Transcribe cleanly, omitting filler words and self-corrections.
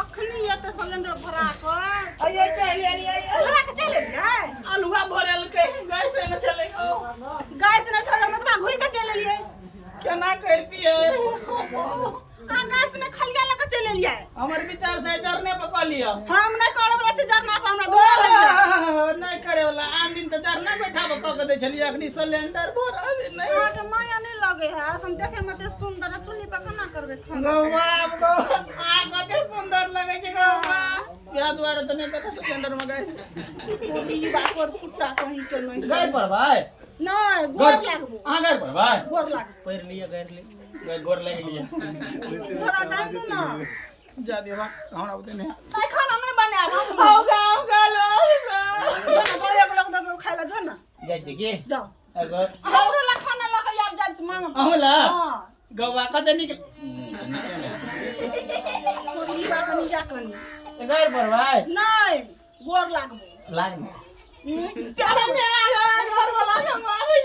अखनी ये तो सिलेंडर भरा कर अये चले भरा के चले जाए आलूआ भरल के गैस न चले गैस न चले मतलब घुर के चले लिए केना करती है हां गैस में खलिया लगा चले लिए हमर विचार से जरने पका लिया हम नहीं करे वाला छी जरना पे हमरा धोआ नहीं करे वाला आन दिन तो जरना बैठा बका के दे छलिए अखनी सिलेंडर भरल नहीं हां के माया नहीं लगे है हम देखे मत सुंदर चुल्ली पे केना करबे खाना बाप गो आ कते सुंदर लगे छै गौवा या द्वारा तो नहीं तो सिलेंडर में गैस पूरी बापर फुट्टा कहीं के नहीं गैर पर भाई नहीं गोर लागबो हां गैर पर भाई गोर लाग पैर लिया गैर ले गैर गोर लग लिया थोड़ा टाइम दो ना जा दे हमरा उते नहीं साई खाना नहीं बनाब हम होगा लो बड़े लोग तो खाइला जो ना जाय छै की जाओ अगर हमरा ला खाना ला के आब जात मांग अहला हां गौवा कते निकल पूरी बात नहीं जा कनी गैर पर भाई नहीं गोर लागबो लाग प्यारा घर वाला के मारे